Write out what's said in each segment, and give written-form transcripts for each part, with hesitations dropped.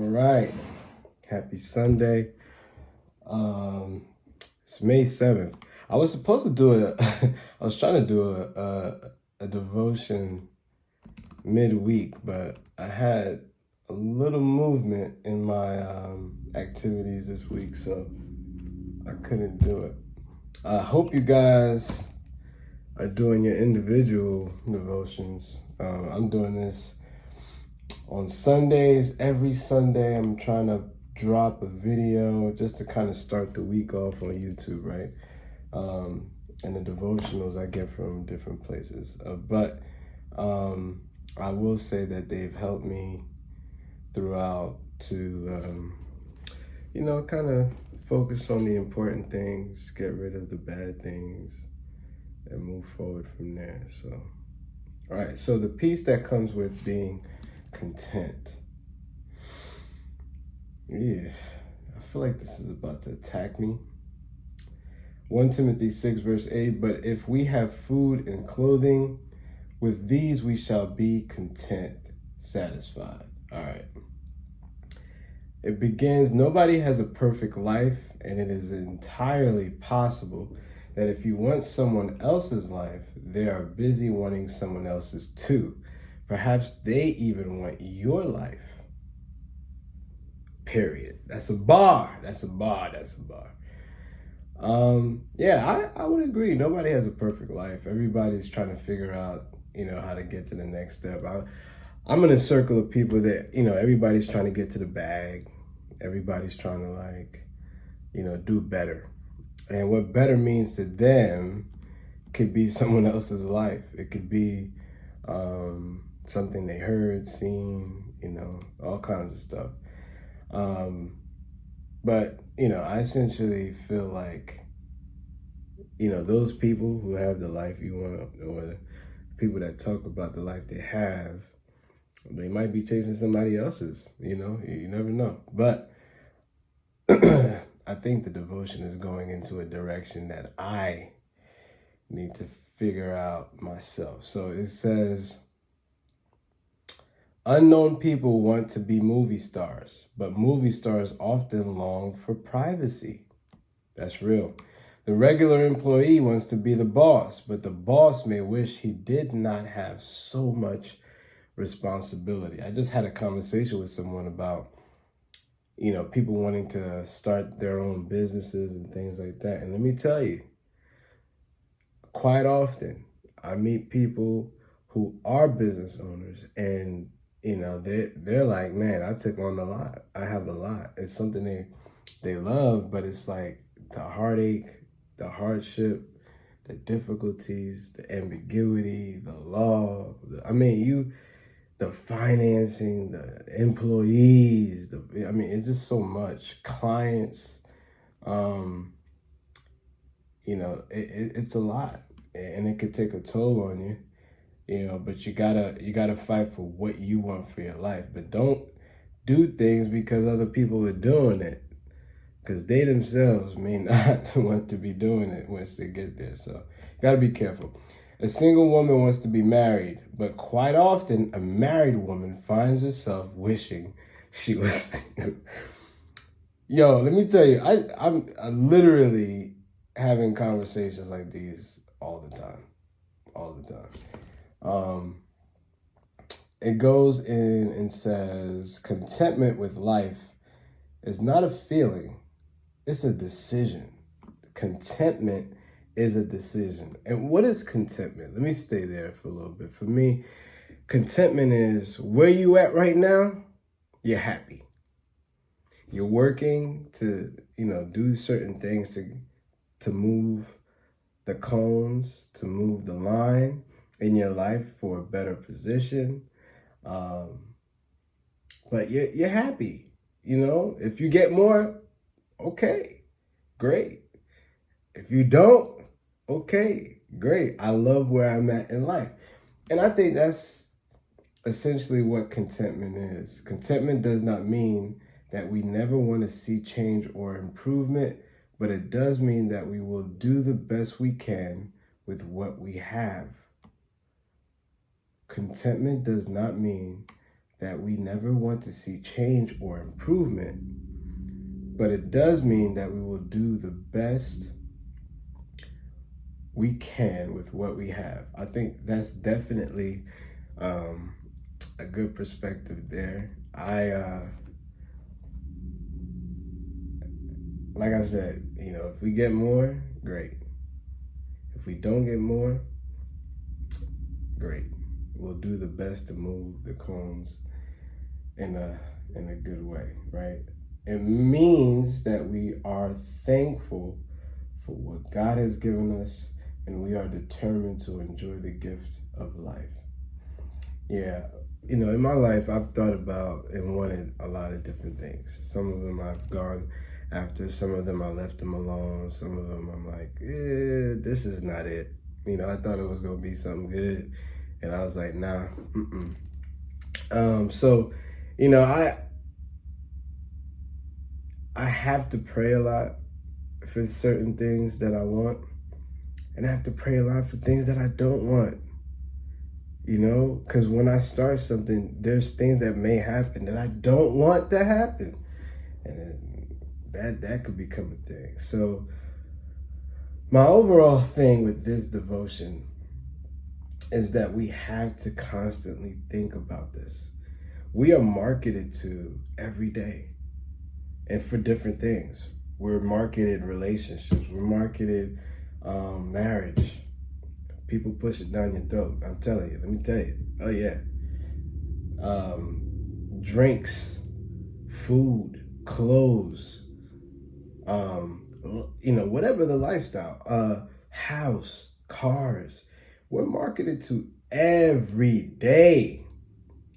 right. Happy Sunday. It's May 7th. I was supposed to do I was trying to do a devotion midweek, but I had a little movement in my activities this week, so I couldn't do it. I hope you guys are doing your individual devotions. I'm doing this on Sundays. Every Sunday, I'm trying to drop a video just to kind of start the week off on YouTube, right? And the devotionals I get from different places. But I will say that they've helped me throughout to, kind of focus on the important things, get rid of the bad things, and move forward from there. So, all right. So the peace that comes with being content. Yeah, I feel like this is about to attack me. 1 Timothy 6 verse 8, but if we have food and clothing, with these we shall be content, satisfied. All right. It begins, nobody has a perfect life, and it is entirely possible that if you want someone else's life, they are busy wanting someone else's too. Perhaps they even want your life. Period. That's a bar. That's a bar. That's a bar. I would agree. Nobody has a perfect life. Everybody's trying to figure out, how to get to the next step. I'm in a circle of people that, everybody's trying to get to the bag. Everybody's trying to do better. And what better means to them could be someone else's life. It could be something they heard, seen, all kinds of stuff. But I essentially feel like, those people who have the life you want, or people that talk about the life they have, they might be chasing somebody else's, you never know. But I think the devotion is going into a direction that I need to figure out myself. So it says, unknown people want to be movie stars, but movie stars often long for privacy. That's real. The regular employee wants to be the boss, but the boss may wish he did not have so much responsibility. I just had a conversation with someone about, people wanting to start their own businesses and things like that. And let me tell you, quite often I meet people who are business owners, and they're like, man, I took on a lot. I have a lot. It's something they love, but it's like the heartache, the hardship, the difficulties, the ambiguity, the law. The financing, the employees. It's just so much. Clients. It's a lot, and it could take a toll on you. But you gotta fight for what you want for your life. But don't do things because other people are doing it, because they themselves may not want to be doing it once they get there. So you gotta be careful. A single woman wants to be married, but quite often a married woman finds herself wishing she was single. Yo, let me tell you, I'm literally having conversations like these all the time. It goes in and says, contentment with life is not a feeling, it's a decision. Contentment is a decision. And what is contentment? Let me stay there for a little bit. For me, contentment is where you at right now, you're happy. You're working to, do certain things to move the cones, to move the line in your life for a better position. But you're happy. If you get more, okay, great. If you don't, okay, great. I love where I'm at in life. And I think that's essentially what contentment is. Contentment does not mean that we never want to see change or improvement, but it does mean that we will do the best we can with what we have. Contentment does not mean that we never want to see change or improvement, but it does mean that we will do the best we can with what we have. I think that's definitely a good perspective there. Like I said, if we get more, great. If we don't get more, great. We'll do the best to move the cones in a good way, right? It means that we are thankful for what God has given us, and we are determined to enjoy the gift of life. Yeah, in my life, I've thought about and wanted a lot of different things. Some of them I've gone after, some of them I left them alone, some of them I'm like, this is not it. I thought it was going to be something good, and I was like, nah, So, I have to pray a lot for certain things that I want, and I have to pray a lot for things that I don't want. Because when I start something, there's things that may happen that I don't want to happen, and that could become a thing. So my overall thing with this devotion is that we have to constantly think about this. We are marketed to every day, and for different things. We're marketed relationships. We're marketed marriage. People push it down your throat. I'm telling you. Let me tell you. Oh yeah. Drinks, food, clothes. Whatever the lifestyle. House, cars. We're marketed to every day,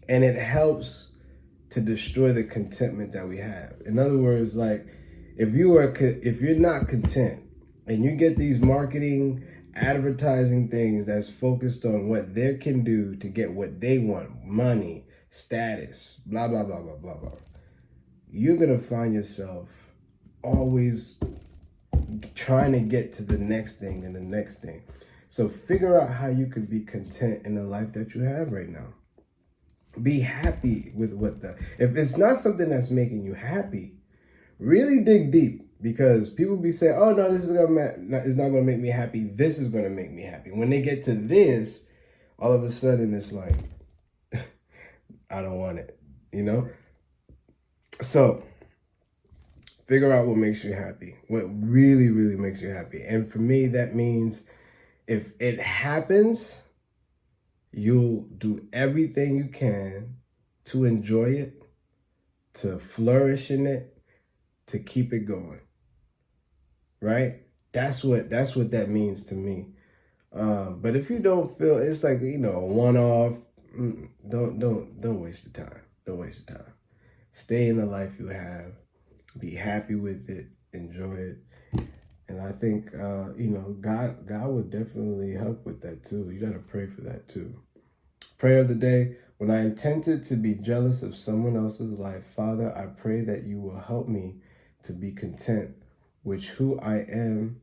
and it helps to destroy the contentment that we have. In other words, like if you're not content and you get these marketing, advertising things that's focused on what they can do to get what they want, money, status, blah, blah, blah, blah, blah, blah, you're going to find yourself always trying to get to the next thing and the next thing. So figure out how you could be content in the life that you have right now. Be happy with if it's not something that's making you happy, really dig deep, because people be saying, oh no, this is it's not gonna make me happy. This is gonna make me happy. When they get to this, all of a sudden it's like, I don't want it, So figure out what makes you happy, what really, really makes you happy. And for me, that means if it happens, you'll do everything you can to enjoy it, to flourish in it, to keep it going. Right? That's what that means to me. But if you don't feel it's like, a one-off, don't waste your time. Don't waste your time. Stay in the life you have. Be happy with it. Enjoy it. And I think, God would definitely help with that too. You got to pray for that too. Prayer of the day. When I am tempted to be jealous of someone else's life, Father, I pray that you will help me to be content with who I am,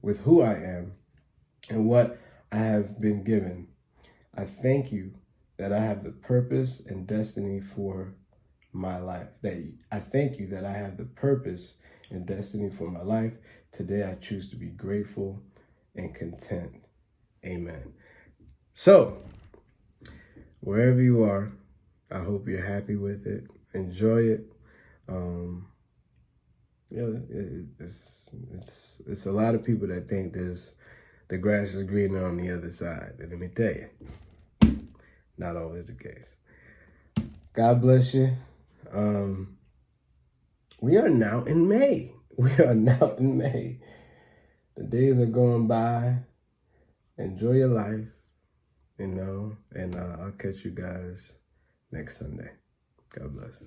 and what I have been given. I thank you that I have the purpose and destiny for my life. I thank you that I have the purpose and destiny for my life. Today I choose to be grateful and content. Amen. So, wherever you are, I hope you're happy with it. Enjoy it. It's a lot of people that think the grass is greener on the other side. And let me tell you, not always the case. God bless you. We are now in May. The days are going by. Enjoy your life, and I'll catch you guys next Sunday. God bless.